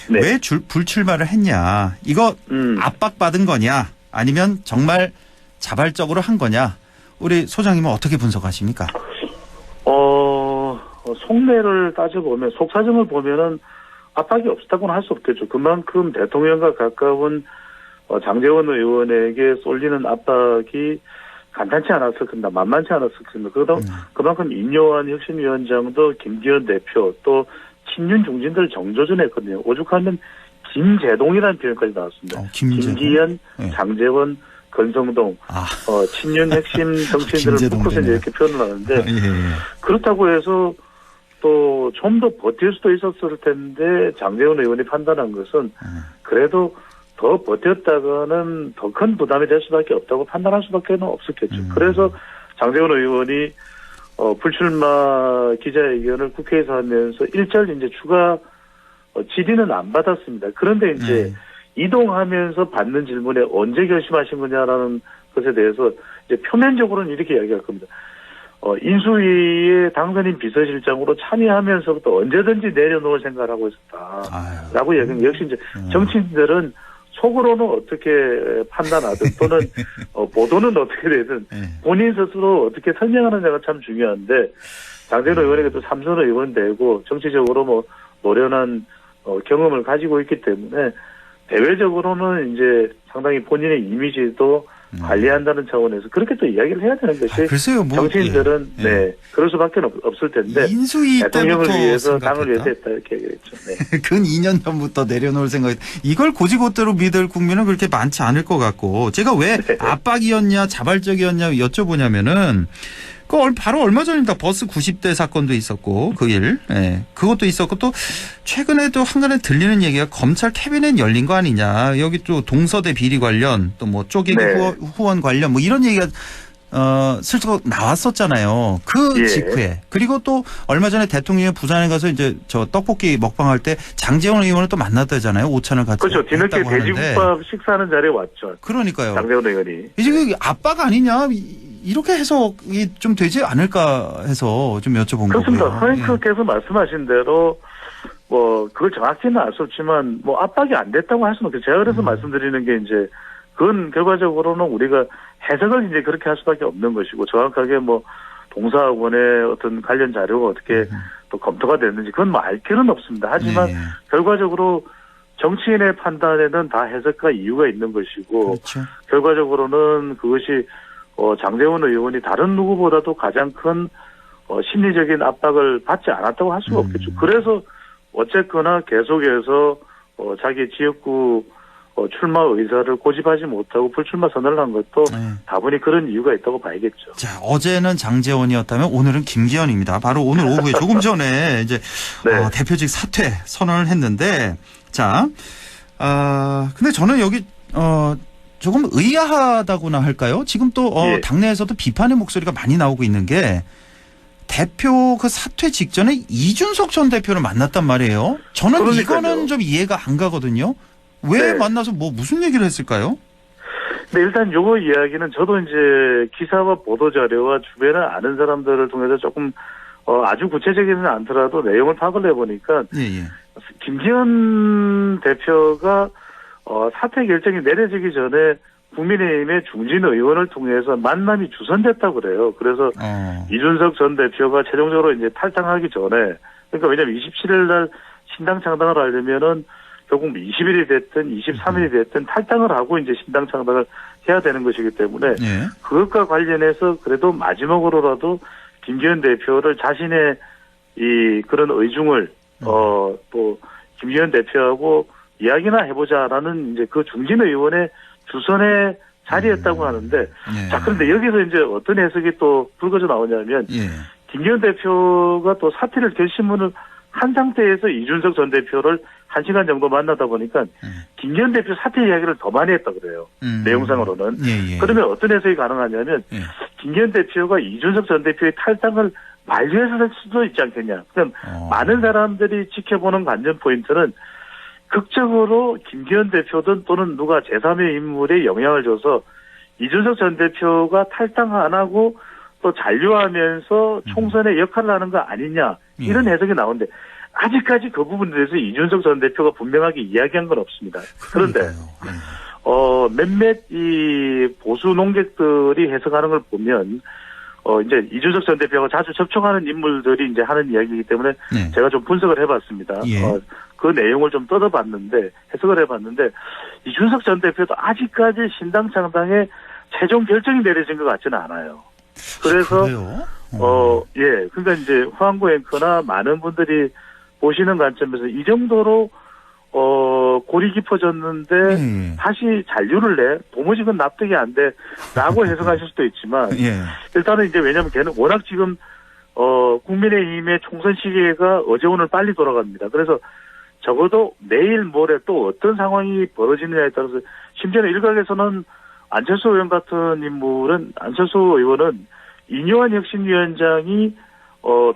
왜 불출마를 했냐, 이거 압박받은 거냐, 아니면 정말 자발적으로 한 거냐, 우리 소장님은 어떻게 분석하십니까? 속내를 따져보면, 속사정을 보면은 압박이 없었다고는 할 수 없겠죠. 그만큼 대통령과 가까운 장제원 의원에게 쏠리는 압박이 간단치 않았을 겁니다. 만만치 않았을 겁니다. 그만큼 인요한 혁신위원장도 김기현 대표 또 친윤 중진들 정조준했거든요. 오죽하면 김재동이라는 표현까지 나왔습니다. 김기현, 장재원, 건성동, 친윤 핵심 정치인들을 묶어서 이렇게 표현을 하는데 그렇다고 해서 또 좀 더 버틸 수도 있었을 텐데 장재원 의원이 판단한 것은 그래도 더 버텼다가는 더 큰 부담이 될 수밖에 없다고 판단할 수밖에 없었겠죠. 그래서 장재원 의원이 불출마 기자회견을 국회에서 하면서 일절 이제 추가 질의는 안 받았습니다. 그런데 이제 이동하면서 받는 질문에 언제 결심하신 거냐라는 것에 대해서 이제 표면적으로는 이렇게 이야기할 겁니다. 인수위의 당선인 비서실장으로 참여하면서부터 언제든지 내려놓을 생각을 하고 있었다라고 이야기합니다. 역시 이제 정치인들은 속으로는 어떻게 판단하든 또는 보도는 어떻게 되든 본인 스스로 어떻게 설명하느냐가 참 중요한데 장재원 의원에게 또 3선 의원 되고 정치적으로 뭐 노련한 경험을 가지고 있기 때문에 대외적으로는 이제 상당히 본인의 이미지도 관리한다는 차원에서 그렇게 또 이야기를 해야 되는 것이 글쎄요, 뭐, 정치인들은 그럴 수밖에 없을 텐데 인수위 대통령을 때부터 위해서 당을 위해서 했다 이렇게 얘기했죠. 근 2년 전부터 내려놓을 생각이 이걸 고지고대로 믿을 국민은 그렇게 많지 않을 것 같고 제가 왜 압박이었냐 자발적이었냐 여쭤보냐면은 바로 얼마 전입니다. 버스 90대 사건도 있었고 그 일. 그것도 있었고 또 최근에도 한간에 들리는 얘기가 검찰 캐비넷 열린 거 아니냐. 여기 또 동서대 비리 관련 또 뭐 쪼개기 후원 관련 뭐 이런 얘기가 슬쩍 나왔었잖아요. 그 직후에. 그리고 또 얼마 전에 대통령이 부산에 가서 이제 저 떡볶이 먹방할 때 장재원 의원을 또 만났다잖아요. 오찬을 같이. 그렇죠. 뒤늦게 돼지국밥 식사하는 자리에 왔죠. 그러니까요. 장재원 의원이. 이제 그 압박 아니냐. 이렇게 해석이 좀 되지 않을까 해서 좀 여쭤본 거고요. 그렇습니다. 허잉크께서 말씀하신 대로 뭐 그걸 정확히는 알 수 없지만 뭐 압박이 안 됐다고 할 수는 없죠. 제가 그래서 말씀드리는 게 이제 그건 결과적으로는 우리가 해석을 이제 그렇게 할 수밖에 없는 것이고 정확하게 뭐 동사학원의 어떤 관련 자료가 어떻게 또 검토가 됐는지 그건 뭐 알 길은 없습니다. 하지만 결과적으로 정치인의 판단에는 다 해석과 이유가 있는 것이고 결과적으로는 그것이 장재원 의원이 다른 누구보다도 가장 큰 심리적인 압박을 받지 않았다고 할 수가 없겠죠. 그래서 어쨌거나 계속해서 자기 지역구 출마 의사를 고집하지 못하고 불출마 선언을 한 것도 다분히 그런 이유가 있다고 봐야겠죠. 자, 어제는 장재원이었다면 오늘은 김기현입니다. 바로 오늘 오후에 조금 전에 이제 대표직 사퇴 선언을 했는데 자, 근데 저는 여기 조금 의아하다고나 할까요? 지금 또 당내에서도 비판의 목소리가 많이 나오고 있는 게 대표 그 사퇴 직전에 이준석 전 대표를 만났단 말이에요. 저는 그러니까요. 이거는 좀 이해가 안 가거든요. 왜 만나서 뭐 무슨 얘기를 했을까요? 네, 일단 요거 이야기는 저도 이제 기사와 보도 자료와 주변에 아는 사람들을 통해서 조금 아주 구체적이지는 않더라도 내용을 파악을 해보니까 김기현 대표가 사퇴 결정이 내려지기 전에 국민의힘의 중진 의원을 통해서 만남이 주선됐다고 그래요. 그래서 이준석 전 대표가 최종적으로 이제 탈당하기 전에 그러니까 왜냐면 27일 날 신당 창당을 하려면은 결국 20일이 됐든 23일이 됐든 탈당을 하고 이제 신당 창당을 해야 되는 것이기 때문에 그것과 관련해서 그래도 마지막으로라도 김기현 대표를 자신의 이 그런 의중을 또 김기현 대표하고 이야기나 해보자라는 이제 그 중진 의원의 주선의 자리였다고 하는데 자 그런데 여기서 이제 어떤 해석이 또 불거져 나오냐면 김기현 대표가 또 사퇴를 결심을 한 상태에서 이준석 전 대표를 1시간 정도 만나다 보니까 김기현 대표 사퇴 이야기를 더 많이 했다 그래요. 내용상으로는. 그러면 어떤 해석이 가능하냐면 김기현 대표가 이준석 전 대표의 탈당을 만류해서 할 수도 있지 않겠냐. 그럼 많은 사람들이 지켜보는 관전 포인트는 극적으로 김기현 대표든 또는 누가 제3의 인물에 영향을 줘서 이준석 전 대표가 탈당 안 하고 또 잔류하면서 총선에 역할을 하는 거 아니냐 이런 해석이 나오는데 아직까지 그 부분에 대해서 이준석 전 대표가 분명하게 이야기한 건 없습니다. 그런데 몇몇 이 보수 농객들이 해석하는 걸 보면 이제 이준석 전 대표가 자주 접촉하는 인물들이 이제 하는 이야기이기 때문에 제가 좀 분석을 해봤습니다. 그 내용을 좀 뜯어봤는데 해석을 해봤는데 이준석 전 대표도 아직까지 신당 창당에 최종 결정이 내려진 것 같지는 않아요. 그래서 그러니까 이제 황구 앵커나 많은 분들이 보시는 관점에서 이 정도로 골이 깊어졌는데 다시 잔류를 내 도무지 그건 납득이 안 돼라고 해석하실 수도 있지만 일단은 이제 왜냐하면 걔는 워낙 지금 국민의힘의 총선 시기가 어제 오늘 빨리 돌아갑니다. 그래서 적어도 내일 모레 또 어떤 상황이 벌어지느냐에 따라서 심지어는 일각에서는 안철수 의원 같은 인물은 안철수 의원은 이뇨한 혁신위원장이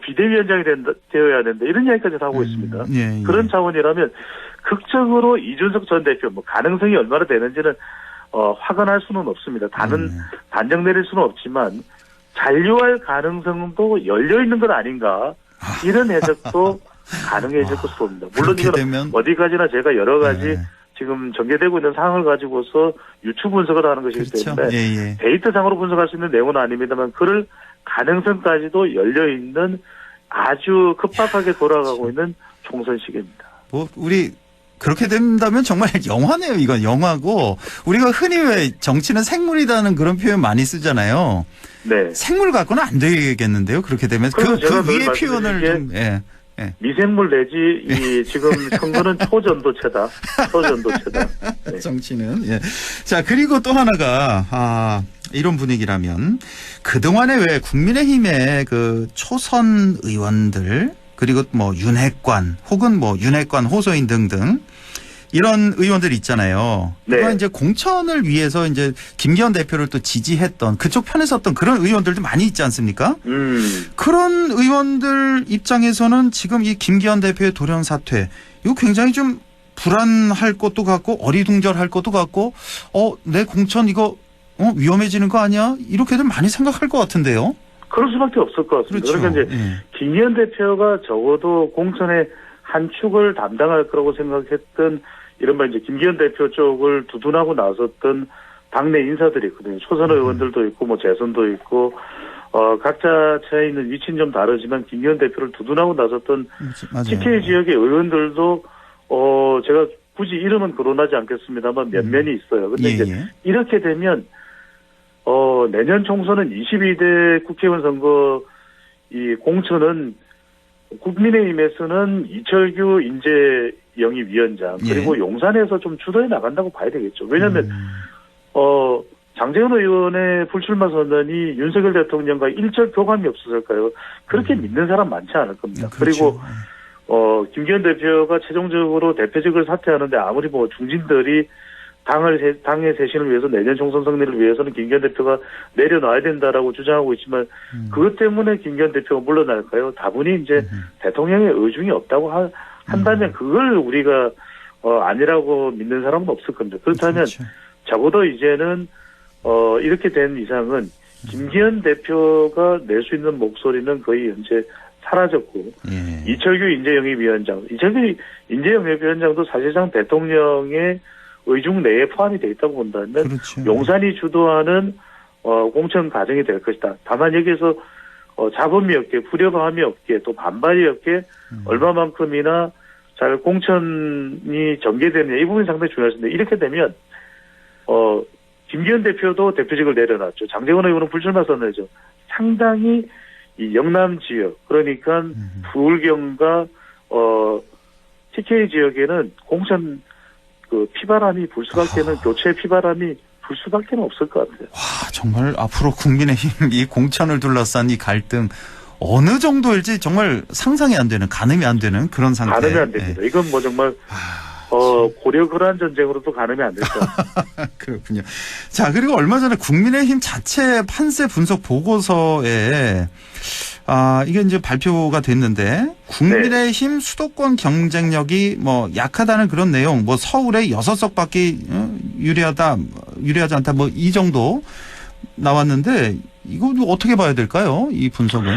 비대위원장이 되어야 된다 이런 이야기까지 하고 있습니다. 그런 차원이라면 극적으로 이준석 전 대표 뭐 가능성이 얼마나 되는지는 확언할 수는 없습니다. 단정 내릴 수는 없지만 잔류할 가능성도 열려 있는 건 아닌가 이런 해석도 가능해질 것으로 봅니다. 물론 이거는 어디까지나 제가 여러 가지 지금 전개되고 있는 상황을 가지고서 유추 분석을 하는 것이기 때문에 데이터상으로 분석할 수 있는 내용은 아닙니다만 그럴 가능성까지도 열려 있는 아주 급박하게 돌아가고 있는 총선 시기입니다. 뭐 우리 그렇게 된다면 정말 영화네요. 이건 영화고 우리가 흔히 왜 정치는 생물이라는 그런 표현 많이 쓰잖아요. 네. 생물 갖고는 안 되겠는데요. 그렇게 되면 그 위의 표현을 좀 미생물 내지 지금 선거는 초전도체다. 초전도체다. 네. 정치는. 자 그리고 또 하나가 이런 분위기라면 그동안에 왜 국민의힘의 그 초선 의원들 그리고 뭐 윤핵관 혹은 뭐 윤핵관 호소인 등등 이런 의원들 있잖아요. 그가 이제 공천을 위해서 이제 김기현 대표를 또 지지했던 그쪽 편에 섰던 그런 의원들도 많이 있지 않습니까? 그런 의원들 입장에서는 지금 이 김기현 대표의 돌연 사퇴 이거 굉장히 좀 불안할 것도 같고 어리둥절할 것도 같고 내 공천 이거 위험해지는 거 아니야? 이렇게들 많이 생각할 것 같은데요. 그럴 수밖에 없을 것 같습니다. 그렇죠. 그러니까 이제 김기현 대표가 적어도 공천의 한 축을 담당할 거라고 생각했던 이른바 이제 김기현 대표 쪽을 두둔하고 나섰던 당내 인사들이 있거든요. 초선 의원들도 있고 뭐 재선도 있고 각자 처해 있는 위치는 좀 다르지만 김기현 대표를 두둔하고 나섰던 TK 지역의 의원들도 제가 굳이 이름은 거론하지 않겠습니다만 몇몇이 있어요. 근데 이제 이렇게 되면 내년 총선은 22대 국회의원 선거 이 공천은 국민의힘에서는 이철규 인재영입위원장 그리고 용산에서 좀 주도해 나간다고 봐야 되겠죠. 왜냐하면 장제원 의원의 불출마 선언이 윤석열 대통령과 일절 교감이 없었을까요? 그렇게 믿는 사람 많지 않을 겁니다. 그렇죠. 그리고 김기현 대표가 최종적으로 대표직을 사퇴하는데 아무리 뭐 중진들이 당의 쇄신을 위해서 내년 총선 승리를 위해서는 김기현 대표가 내려놔야 된다라고 주장하고 있지만 그것 때문에 김기현 대표가 물러날까요? 다분히 이제 대통령의 의중이 없다고 한다면 그걸 우리가 아니라고 믿는 사람은 없을 겁니다. 그렇다면 적어도 이제는 이렇게 된 이상은 김기현 대표가 낼 수 있는 목소리는 거의 현재 사라졌고 이철규 인재영입위원장, 이철규 인재영입위원장도 사실상 대통령의 의중 내에 포함이 돼 있다고 본다면 용산이 주도하는 공천 과정이 될 것이다. 다만 여기에서 잡음이 없게 불협화음이 없게 또 반발이 없게 얼마만큼이나 잘 공천이 전개되느냐 이 부분이 상당히 중요하신데 이렇게 되면 김기현 대표도 대표직을 내려놨죠. 장제원 의원은 불출마 선언했죠. 상당히 이 영남 지역 그러니까 부울경과 TK 지역에는 공천 그 피바람이 불 수밖에는 교체 피바람이 불 수밖에는 없을 것 같아요. 와 정말 앞으로 국민의힘 이 공천을 둘러싼 이 갈등 어느 정도일지 정말 상상이 안 되는 가늠이 안 되는 그런 상태. 가늠이 안 됩니다. 이건 뭐 정말 고려 그러한 전쟁으로도 가늠이 안 됐죠. 그렇군요. 자 그리고 얼마 전에 국민의힘 자체 판세 분석 보고서에 이게 이제 발표가 됐는데 국민의힘 수도권 경쟁력이 뭐 약하다는 그런 내용, 뭐 서울에 6석밖에 유리하지 않다, 뭐 이 정도 나왔는데 이거 어떻게 봐야 될까요? 이 분석은?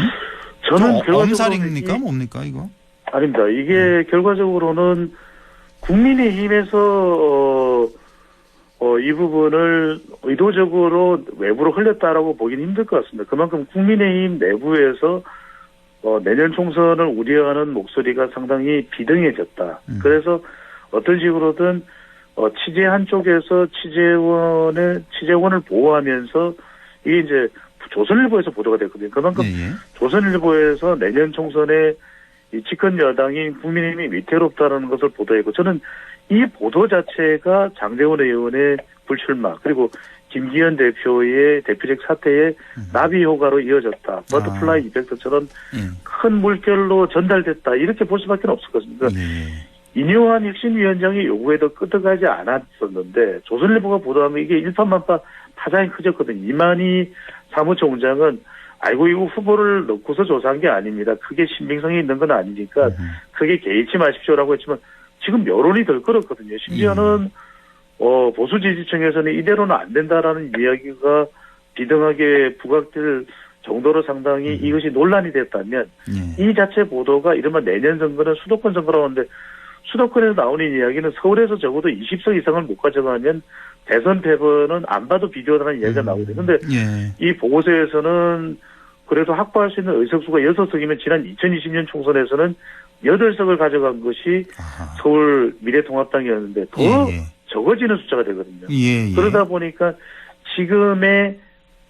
저는 엄살입니까? 뭡니까 이거? 아닙니다. 이게 결과적으로는 국민의힘에서 이 부분을 의도적으로 외부로 흘렸다라고 보기는 힘들 것 같습니다. 그만큼 국민의힘 내부에서 내년 총선을 우려하는 목소리가 상당히 비등해졌다. 그래서 어떤 식으로든 취재한 쪽에서 취재원을 보호하면서 이게 이제 조선일보에서 보도가 됐거든요. 그만큼 조선일보에서 내년 총선에 이 집권 여당인 국민의힘이 위태롭다는 것을 보도했고 저는 이 보도 자체가 장제원 의원의 불출마 그리고 김기현 대표의 대표적 사태에 나비 효과로 이어졌다. 버터플라이 이펙트처럼 큰 물결로 전달됐다. 이렇게 볼 수밖에 없을 것입니다. 이뇨한 혁신위원장의 요구에도 끄떡하지 않았었는데 조선일보가 보도하면 이게 일파만파 파장이 커졌거든요. 이만희 사무총장은 아이고 이거 후보를 넣고서 조사한 게 아닙니다. 크게 신빙성이 있는 건 아니니까 크게 개의치 마십시오라고 했지만 지금 여론이 덜 끌었거든요. 심지어는 보수 지지층에서는 이대로는 안 된다라는 이야기가 비등하게 부각될 정도로 상당히 이것이 논란이 됐다면 이 자체 보도가 이른바 내년 선거는 수도권 선거라고 하는데 수도권에서 나오는 이야기는 서울에서 적어도 20석 이상을 못 가져가면 대선 패배는 안 봐도 비교하다는 이야기가 나오거든요. 그런데 이 보고서에서는 그래도 확보할 수 있는 의석수가 6석이면 지난 2020년 총선에서는 8석을 가져간 것이 서울 미래통합당이었는데 더 적어지는 숫자가 되거든요. 그러다 보니까 지금의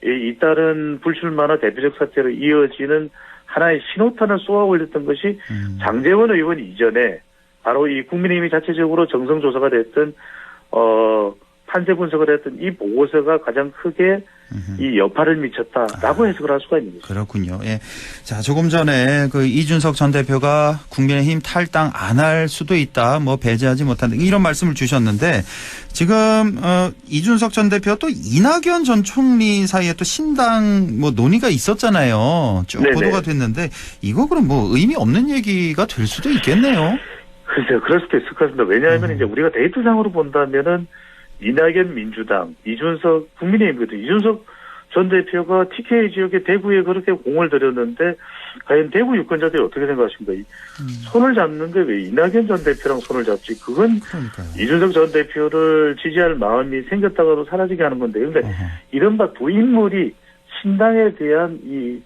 잇따른 불출마나 대표적 사태로 이어지는 하나의 신호탄을 쏘아 올렸던 것이 장제원 의원 이전에 바로 이 국민의힘이 자체적으로 정성조사가 됐던 판세 분석을 했던 이 보고서가 가장 크게 이 여파를 미쳤다라고 해석을 할 수가 있는 거죠. 그렇군요. 예. 자, 조금 전에 그 이준석 전 대표가 국민의힘 탈당 안 할 수도 있다, 뭐 배제하지 못한다 이런 말씀을 주셨는데 지금 이준석 전 대표 또 이낙연 전 총리 사이에 또 신당 뭐 논의가 있었잖아요. 쭉 네네. 보도가 됐는데 이거 그럼 뭐 의미 없는 얘기가 될 수도 있겠네요. 글쎄요, 그럴 수도 있을 것 같습니다. 왜냐하면 이제 우리가 데이터상으로 본다면은 이낙연 민주당, 이준석 국민의힘이거든요. 이준석 전 대표가 TK 지역의 대구에 그렇게 공을 들였는데 과연 대구 유권자들이 어떻게 생각하십니까? 손을 잡는 게 왜 이낙연 전 대표랑 손을 잡지? 그건 그러니까요. 이준석 전 대표를 지지할 마음이 생겼다가도 사라지게 하는 건데 그런데 이른바 두 인물이 신당에 대한 이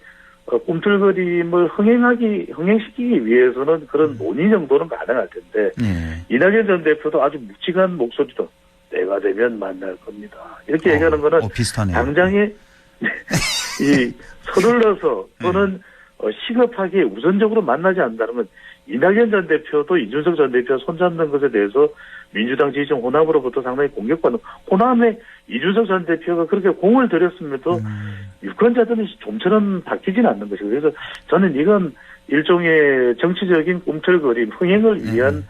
꿈틀거림을 흥행시키기 위해서는 그런 논의 정도는 가능할 텐데 이낙연 전 대표도 아주 묵직한 목소리로 내가 되면 만날 겁니다. 이렇게 얘기하는 거는 비슷하네요. 당장에 이 서둘러서 또는 시급하게 우선적으로 만나지 않는다는 건 이낙연 전 대표도 이준석 전 대표가 손잡는 것에 대해서 민주당 지지층 호남으로부터 상당히 공격받는 호남에 이준석 전 대표가 그렇게 공을 들였음에도 유권자들은 좀처럼 바뀌진 않는 것이고 그래서 저는 이건 일종의 정치적인 꿈틀거림 흥행을 위한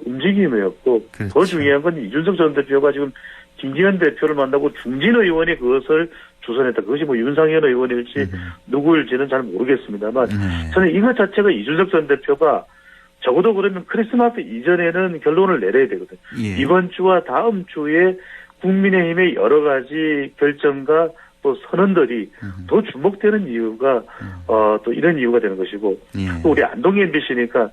움직임이었고 그렇죠. 더 중요한 건 이준석 전 대표가 지금 김기현 대표를 만나고 중진 의원이 그것을 주선했다. 그것이 뭐 윤상현 의원일지 누구일지는 잘 모르겠습니다만 저는 이것 자체가 이준석 전 대표가 적어도 그러면 크리스마스 이전에는 결론을 내려야 되거든요. 이번 주와 다음 주에 국민의힘의 여러 가지 결정과 또 선언들이 더 주목되는 이유가 또 이런 이유가 되는 것이고 또 우리 안동의 MBC니까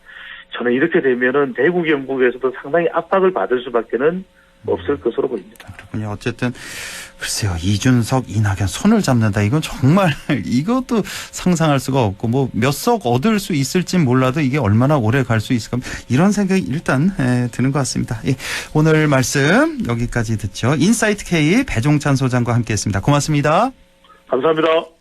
저는 이렇게 되면은 대구 경북에서도 상당히 압박을 받을 수밖에는 없을 것으로 보입니다. 그렇군요. 어쨌든 글쎄요. 이준석, 이낙연 손을 잡는다. 이건 정말 이것도 상상할 수가 없고 뭐 몇 석 얻을 수 있을진 몰라도 이게 얼마나 오래 갈 수 있을까 이런 생각이 일단 드는 것 같습니다. 예, 오늘 말씀 여기까지 듣죠. 인사이트 K 배종찬 소장과 함께했습니다. 고맙습니다. 감사합니다.